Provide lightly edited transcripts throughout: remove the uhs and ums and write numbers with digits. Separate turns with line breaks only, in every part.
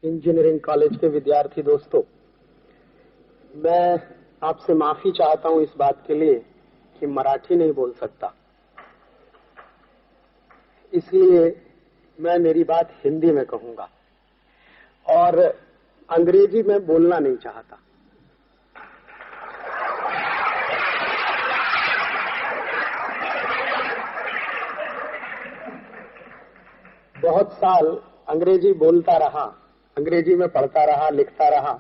Engineering college के विद्यार्थी दोस्तों, मैं आपसे माफी चाहता हूं इस बात के लिए कि मराठी नहीं बोल सकता, इसलिए मैं मेरी बात हिंदी में कहूंगा और अंग्रेजी में बोलना नहीं चाहता। बहुत साल अंग्रेजी बोलता रहा, अंग्रेजी में पढ़ता रहा, लिखता रहा,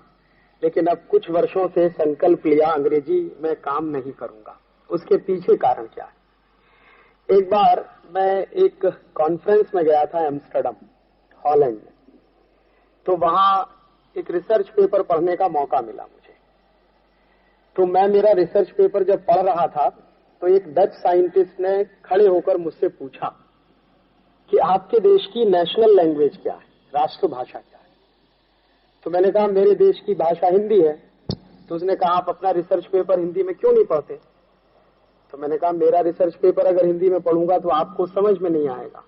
लेकिन अब कुछ वर्षों से संकल्प लिया अंग्रेजी में काम नहीं करूंगा। उसके पीछे कारण क्या है? एक बार मैं एक कॉन्फ्रेंस में गया था एम्स्टर्डम, हॉलैंड में, तो वहां एक रिसर्च पेपर पढ़ने का मौका मिला मुझे। तो मैं मेरा रिसर्च पेपर जब पढ़ रहा था तो एक डच साइंटिस्ट ने खड़े होकर मुझसे पूछा कि आपके देश की नेशनल लैंग्वेज क्या है, राष्ट्रभाषा क्या है? तो मैंने कहा मेरे देश की भाषा हिंदी है। तो उसने कहा आप अपना रिसर्च पेपर हिंदी में क्यों नहीं पढ़ते? तो मैंने कहा मेरा रिसर्च पेपर अगर हिंदी में पढ़ूंगा तो आपको समझ में नहीं आएगा।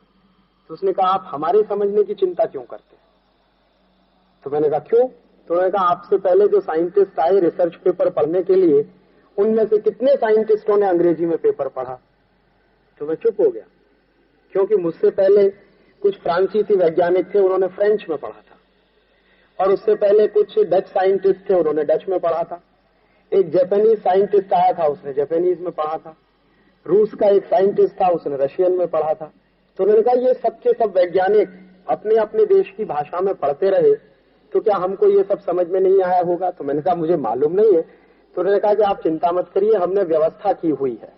तो उसने कहा आप हमारे समझने की चिंता क्यों करते? तो मैंने कहा क्यों? तो मैंने कहा आपसे पहले जो साइंटिस्ट आए रिसर्च पेपर पढ़ने के लिए, उनमें से कितने साइंटिस्टों ने अंग्रेजी में पेपर पढ़ा? तो मैं चुप हो गया, क्योंकि मुझसे पहले कुछ फ्रांसीसी वैज्ञानिक थे, उन्होंने फ्रेंच में पढ़ा था, और उससे पहले कुछ डच साइंटिस्ट थे, उन्होंने डच में पढ़ा था। एक जापानीज साइंटिस्ट आया था, उसने जापानीज में पढ़ा था। रूस का एक साइंटिस्ट था, उसने रशियन में पढ़ा था। तो उन्होंने कहा ये सबके सब वैज्ञानिक अपने अपने देश की भाषा में पढ़ते रहे, तो क्या हमको ये सब समझ में नहीं आया होगा? तो मैंने कहा मुझे मालूम नहीं है। तो उन्होंने कहा कि आप चिंता मत करिए, हमने व्यवस्था की हुई है,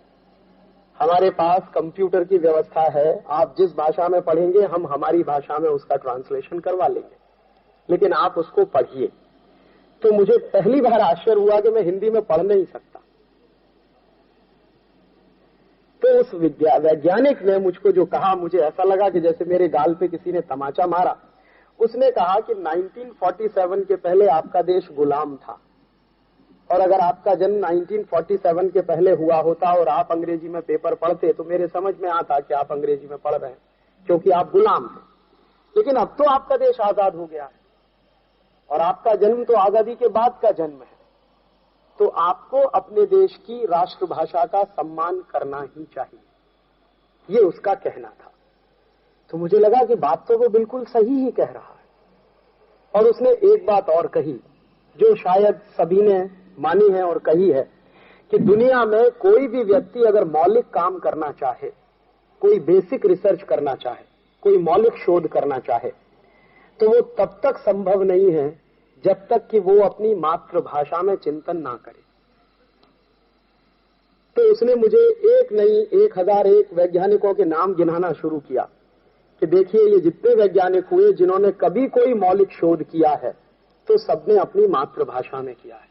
हमारे पास कंप्यूटर की व्यवस्था है, आप जिस भाषा में पढ़ेंगे हम हमारी भाषा में उसका ट्रांसलेशन करवा लेंगे, लेकिन आप उसको पढ़िए। तो मुझे पहली बार आश्चर्य हुआ कि मैं हिंदी में पढ़ नहीं सकता। तो उस वैज्ञानिक ने मुझको जो कहा, मुझे ऐसा लगा कि जैसे मेरे गाल पे किसी ने तमाचा मारा। उसने कहा कि 1947 के पहले आपका देश गुलाम था, और अगर आपका जन्म 1947 के पहले हुआ होता और आप अंग्रेजी में पेपर पढ़ते तो मेरे समझ में आता कि आप अंग्रेजी में पढ़ रहे हैं, क्योंकि आप गुलाम हैं। लेकिन अब तो आपका देश आजाद हो गया है और आपका जन्म तो आजादी के बाद का जन्म है, तो आपको अपने देश की राष्ट्रभाषा का सम्मान करना ही चाहिए, ये उसका कहना था। तो मुझे लगा कि बात तो वो बिल्कुल सही ही कह रहा है। और उसने एक बात और कही जो शायद सभी ने मानी है और कही है कि दुनिया में कोई भी व्यक्ति अगर मौलिक काम करना चाहे, कोई बेसिक रिसर्च करना चाहे, कोई मौलिक शोध करना चाहे, तो वो तब तक संभव नहीं है जब तक कि वो अपनी मातृभाषा में चिंतन ना करे। तो उसने मुझे एक नहीं 1001 वैज्ञानिकों के नाम गिनाना शुरू किया कि देखिए ये जितने वैज्ञानिक हुए जिन्होंने कभी कोई मौलिक शोध किया है, तो सबने अपनी मातृभाषा में किया है।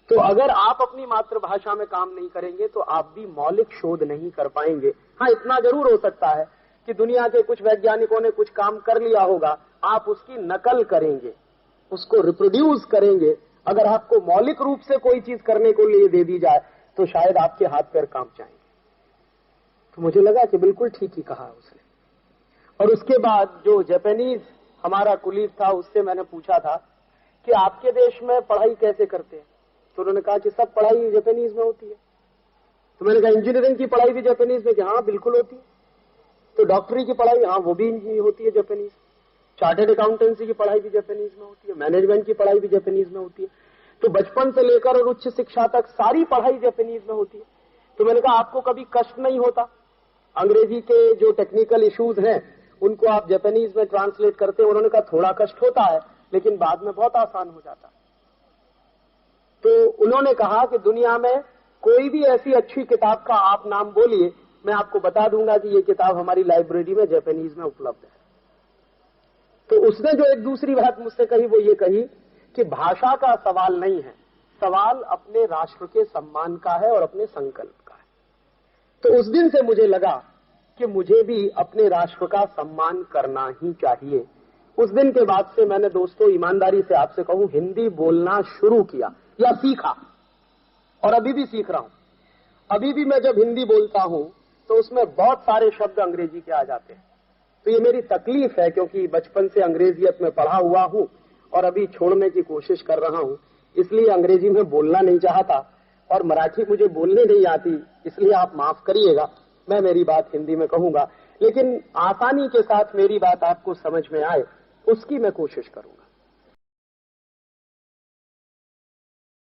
तो अगर आप अपनी मातृभाषा में काम नहीं करेंगे तो आप भी मौलिक शोध नहीं कर पाएंगे। हाँ, इतना जरूर हो सकता है कि दुनिया के कुछ वैज्ञानिकों ने कुछ काम कर लिया होगा, आप उसकी नकल करेंगे, उसको रिप्रोड्यूस करेंगे। अगर आपको मौलिक रूप से कोई चीज करने को लिए दे दी जाए तो शायद आपके हाथ पैर कांप जाएंगे। तो मुझे लगा कि बिल्कुल ठीक ही कहा उसने। और उसके बाद जो जापानीज हमारा कुलीग था, उससे मैंने पूछा था कि आपके देश में पढ़ाई कैसे करते हैं? तो उन्होंने कहा कि सब पढ़ाई जापानीज में होती है। तो मैंने कहा इंजीनियरिंग की पढ़ाई भी जापानीज में? कि हाँ बिल्कुल होती है। तो डॉक्टरी की पढ़ाई? हाँ वो भी होती है जापानीज। चार्टर्ड अकाउंटेंसी की पढ़ाई भी जापानीज में होती है, मैनेजमेंट की पढ़ाई भी जापानीज में होती है। तो बचपन से लेकर और उच्च शिक्षा तक सारी पढ़ाई जापानीज में होती है। तो मैंने कहा आपको कभी कष्ट नहीं होता? अंग्रेजी के जो टेक्निकल इश्यूज हैं उनको आप जापानीज में ट्रांसलेट करते हैं? उन्होंने कहा थोड़ा कष्ट होता है, लेकिन बाद में बहुत आसान हो जाता है। तो उन्होंने कहा कि दुनिया में कोई भी ऐसी अच्छी किताब का आप नाम बोलिए, मैं आपको बता दूंगा कि ये किताब हमारी लाइब्रेरी में जापानीज में उपलब्ध है। तो उसने जो एक दूसरी बात मुझसे कही वो ये कही कि भाषा का सवाल नहीं है, सवाल अपने राष्ट्र के सम्मान का है और अपने संकल्प का है। तो उस दिन से मुझे लगा कि मुझे भी अपने राष्ट्र का सम्मान करना ही चाहिए। उस दिन के बाद से मैंने दोस्तों ईमानदारी से आपसे कहूं हिंदी बोलना शुरू किया या सीखा, और अभी भी सीख रहा हूं। अभी भी मैं जब हिंदी बोलता हूं तो उसमें बहुत सारे शब्द अंग्रेजी के आ जाते हैं, तो ये मेरी तकलीफ है, क्योंकि बचपन से अंग्रेजियत में पढ़ा हुआ हूं और अभी छोड़ने की कोशिश कर रहा हूं, इसलिए अंग्रेजी में बोलना नहीं चाहता और मराठी मुझे बोलने नहीं आती, इसलिए आप माफ करिएगा, मैं मेरी बात हिंदी में कहूंगा, लेकिन आसानी के साथ मेरी बात आपको समझ में आए उसकी मैं कोशिश करूंगा।